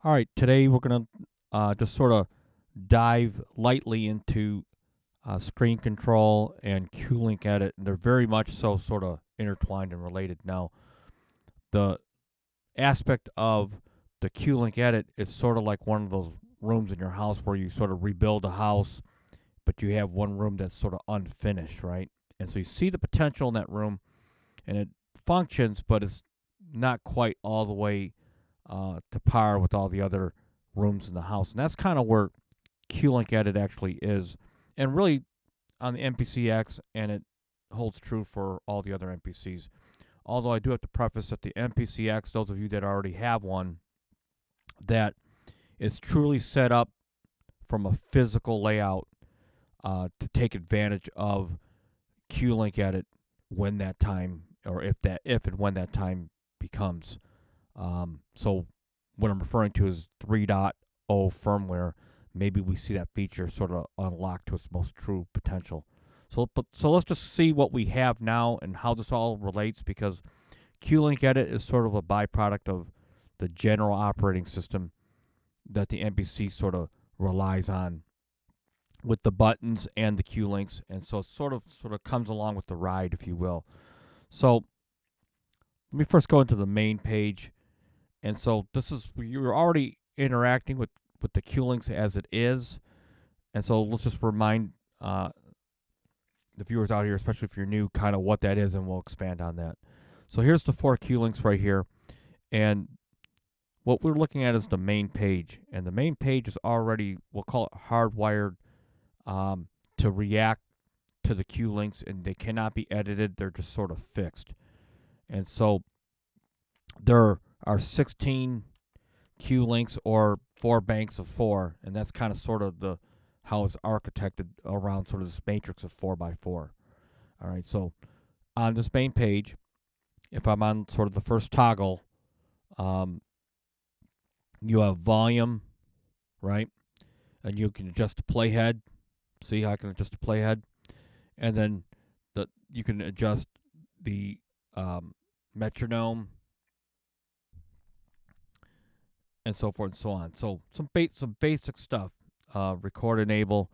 All right, today we're going to just sort of dive lightly into screen control and Q-Link edit. And they're very much so sort of intertwined and related. Now, the aspect of the Q-Link edit is sort of like one of those rooms in your house where you sort of rebuild a house, but you have one room that's sort of unfinished, right? And so you see the potential in that room, and it functions, but it's not quite all the way to par with all the other rooms in the house. And that's kind of where Q-Link Edit actually is. And really on the MPCX, and it holds true for all the other MPCs. Although I do have to preface that the MPCX, those of you that already have one, that is truly set up from a physical layout to take advantage of Q-Link Edit when that time, or if and when that time becomes. So what I'm referring to is 3.0 firmware. Maybe we see that feature sort of unlocked to its most true potential. So let's just see what we have now and how this all relates, because Q-Link Edit is sort of a byproduct of the general operating system that the MPC sort of relies on with the buttons and the Q-Links, and so it sort of comes along with the ride, if you will. So let me first go into the main page. And so this is, you're already interacting with the Q-Links as it is. And so let's just remind the viewers out here, especially if you're new, kind of what that is, and we'll expand on that. So here's the 4 Q-Links right here. And what we're looking at is the main page. And the main page is already, we'll call it hardwired to react to the Q-Links, and they cannot be edited. They're just sort of fixed. And so there are 16 Q-Links, or 4 banks of 4, and that's kind of sort of the how it's architected around sort of this matrix of 4x4. All right, so on this main page, if I'm on sort of the first toggle, you have volume, right? And you can adjust the playhead. See how I can adjust the playhead? And then you can adjust the metronome, and so forth and so on. So some basic stuff. Record enable,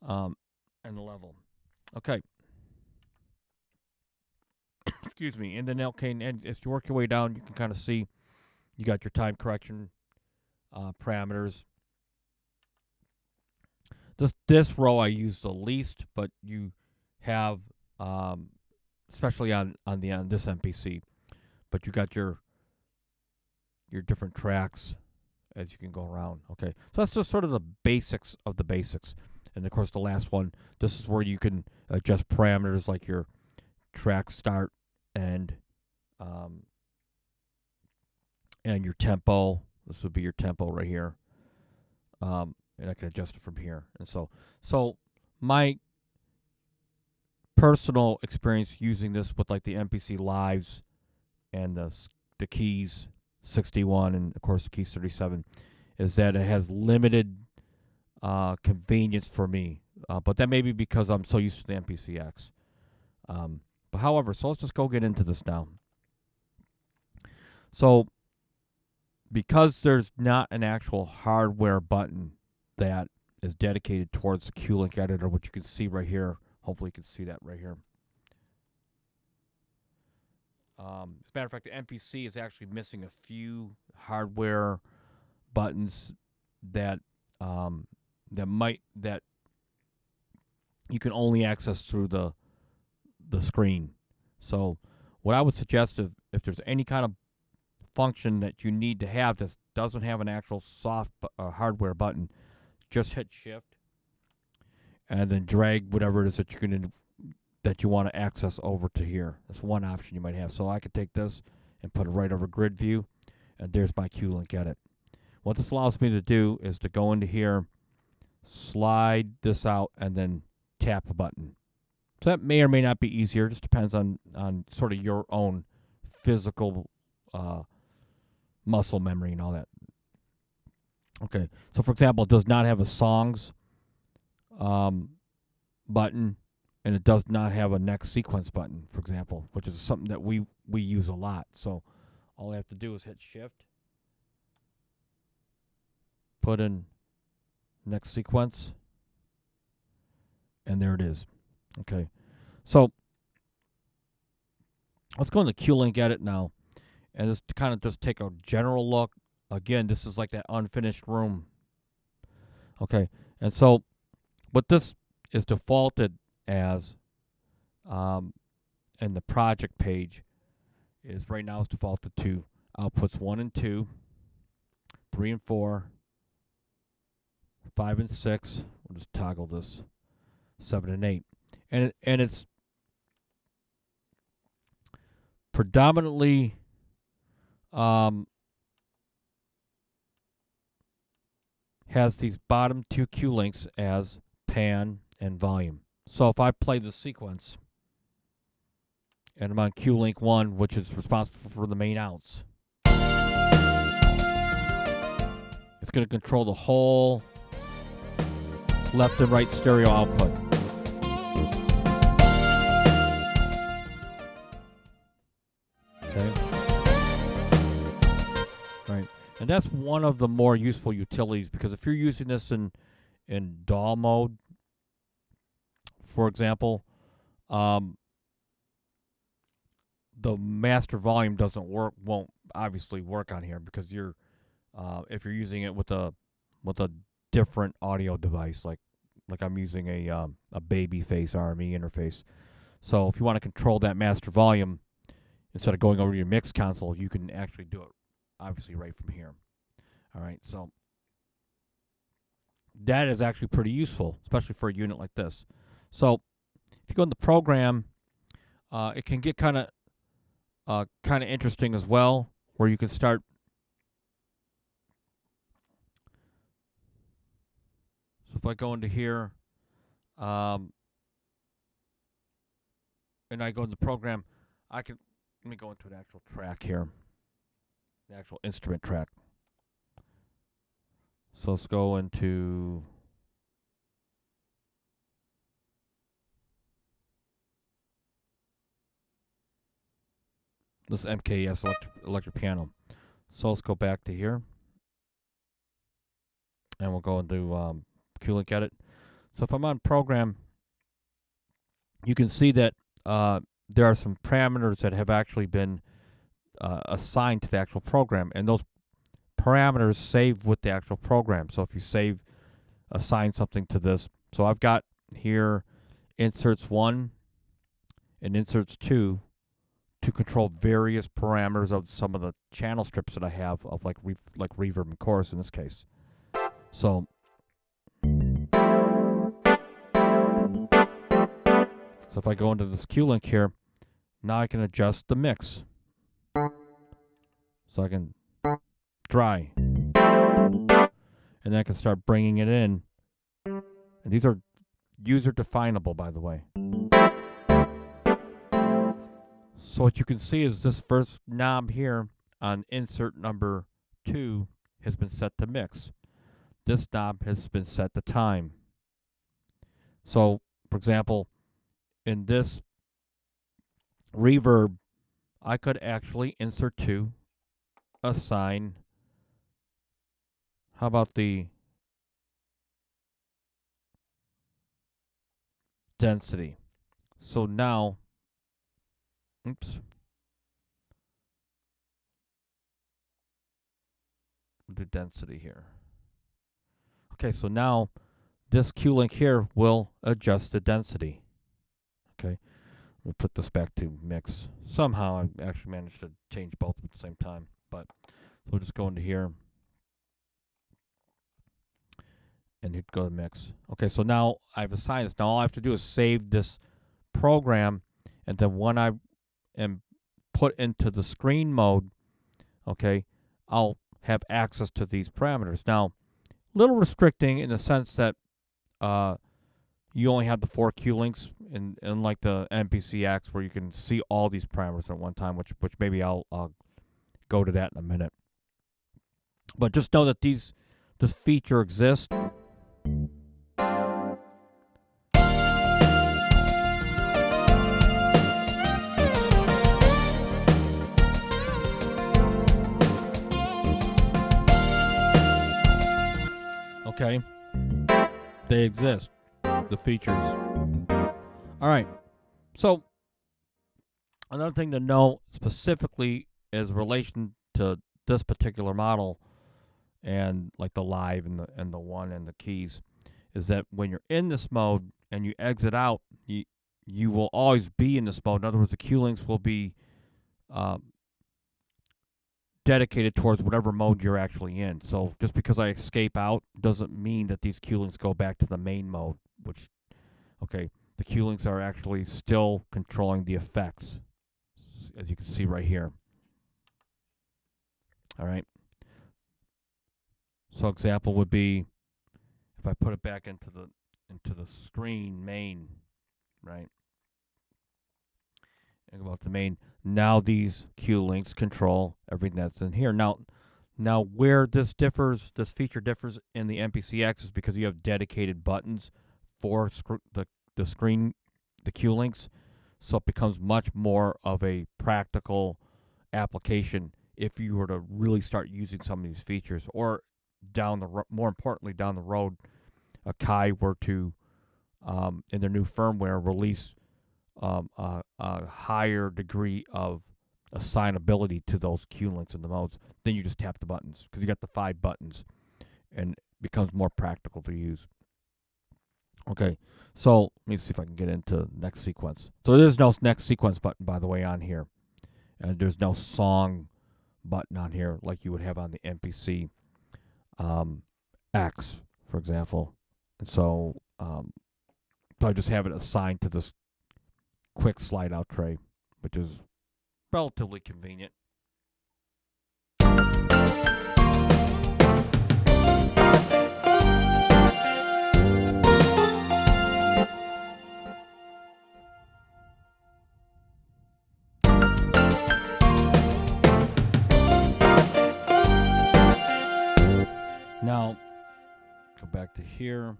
and the level. Okay. Excuse me. And then and as you work your way down, you can kind of see you got your time correction parameters. This row I use the least, but you have especially on this MPC, but you got your different tracks as you can go around. Okay, so that's just sort of the basics of the basics. And of course, the last one, this is where you can adjust parameters like your track start and your tempo. This would be your tempo right here, and I can adjust it from here. And so my personal experience using this with like the MPC Lives and the keys 61 and of course the keys 37 is that it has limited convenience for me, but that may be because I'm so used to the MPCX. But however, so let's just go get into this now. So because there's not an actual hardware button that is dedicated towards the Q-Link editor, which you can see right here. Hopefully you can see that right here. As a matter of fact, the MPC is actually missing a few hardware buttons that that you can only access through the screen. So what I would suggest, if there's any kind of function that you need to have that doesn't have an actual soft hardware button, just hit Shift and then drag whatever it is that you want to access over to here. That's one option you might have. So I could take this and put it right over grid view, and there's my Q-Link edit. What this allows me to do is to go into here, slide this out, and then tap a button. So that may or may not be easier. It just depends on sort of your own physical muscle memory and all that. Okay, so for example, it does not have a songs button, and it does not have a next sequence button, for example, which is something that we use a lot. So all I have to do is hit Shift put in next sequence, and there it is. Okay, so let's go into QLink Edit now, and just kind of just take a general look. Again, this is like that unfinished room. Okay, and so what this is defaulted as in the project page is right now it's defaulted to outputs 1 and 2, 3 and 4, 5 and 6. We'll just toggle this, 7 and 8, and it's predominantly has these bottom two Q links as pan and volume. So if I play the sequence and I'm on Q link 1, which is responsible for the main outs, it's going to control the whole left and right stereo output. Okay. Right. And that's one of the more useful utilities, because if you're using this in DAW mode, for example, the master volume won't obviously work on here, because you're if you're using it with a different audio device, like I'm using a Babyface RME interface. So if you want to control that master volume instead of going over to your mix console, you can actually do it obviously right from here. All right, so that is actually pretty useful, especially for a unit like this. So if you go in the program, it can get kind of interesting as well, where you can start so if I go into here and I go in the program, let me go into an actual track here, the actual instrument track. So let's go into this MKS electric piano. So let's go back to here, and we'll go into QLink Edit. So if I'm on program, you can see that there are some parameters that have actually been assigned to the actual program, and those parameters save with the actual program. So if you assign something to this, so I've got here inserts 1 and inserts 2 to control various parameters of some of the channel strips that I have of like reverb and chorus in this case. So if I go into this QLink here, now I can adjust the mix. So I can dry, and then I can start bringing it in. And these are user definable, by the way. So what you can see is this first knob here on insert number 2 has been set to mix. This knob has been set to time. So, for example, in this reverb, I could actually insert 2, assign, how about the density? So now, oops, we'll do density here. Okay, so now this QLink here will adjust the density. Okay, we'll put this back to mix. Somehow I actually managed to change both at the same time, but we'll just go into here and hit go to mix. Okay, so now I've assigned this. Now all I have to do is save this program, and then when I am put into the screen mode, okay, I'll have access to these parameters. Now, a little restricting in the sense that you only have the 4 Q links, in like the MPCX, where you can see all these parameters at one time, which maybe I'll go to that in a minute. But just know that this feature exists. Okay, they exist, the features. All right, so another thing to know specifically is relation to this particular model and like the live and the one and the keys is that when you're in this mode and you exit out, you will always be in this mode. In other words, the Q links will be dedicated towards whatever mode you're actually in. So just because I escape out doesn't mean that these Q links go back to the main mode, which, okay, the Q links are actually still controlling the effects, as you can see right here. All right. So example would be if I put it back into the screen main, right? And go about the main. Now these Q links control everything that's in here. Now where this differs, this feature differs in the MPCX is because you have dedicated buttons for the screen, the Q links. So it becomes much more of a practical application if you were to really start using some of these features, or more importantly down the road, Akai were to in their new firmware release a higher degree of assignability to those Q links and the modes. Then you just tap the buttons because you got the 5 buttons, and it becomes more practical to use. Okay, so let me see if I can get into next sequence. So there's no next sequence button, by the way, on here, and there's no song button on here like you would have on the MPC X, for example. And so I just have it assigned to this quick slide out tray, which is relatively convenient. Now, go back to here.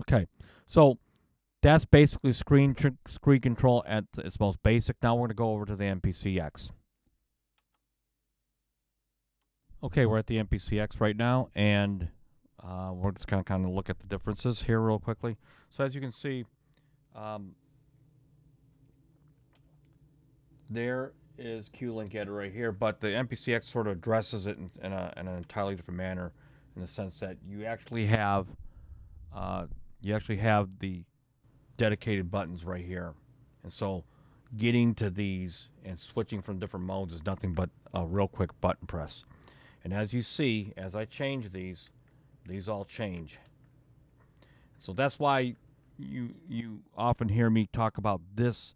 Okay, so that's basically screen control at its most basic. Now we're going to go over to the MPCX. Okay, we're at the MPCX right now, and we're just going to kind of look at the differences here real quickly. So as you can see, there is Q-Link Edit right here, but the MPCX sort of addresses it in an entirely different manner, in the sense that you actually have the dedicated buttons right here, and so getting to these and switching from different modes is nothing but a real quick button press. And as you see, as I change these all change. So that's why you often hear me talk about this.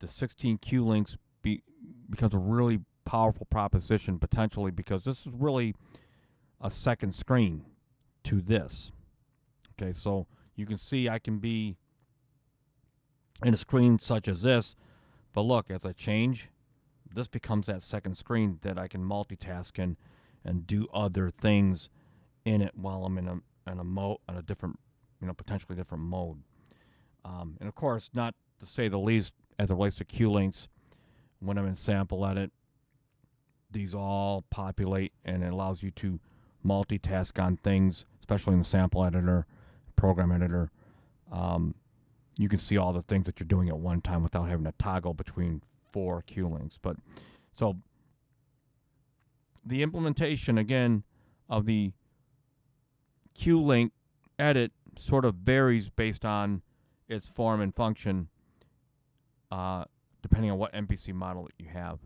The 16 Q links becomes a really powerful proposition potentially, because this is really a second screen to this. Okay, so you can see I can be in a screen such as this, but look, as I change, this becomes that second screen that I can multitask in and do other things in it while I'm in a different, potentially different mode. And of course, not to say the least, as it relates to Q links, when I'm in sample edit, these all populate, and it allows you to multitask on things, especially in the sample editor, program editor. You can see all the things that you're doing at one time without having to toggle between 4 Q links. But so the implementation again of the Q link edit sort of varies based on its form and function, depending on what MPC model that you have.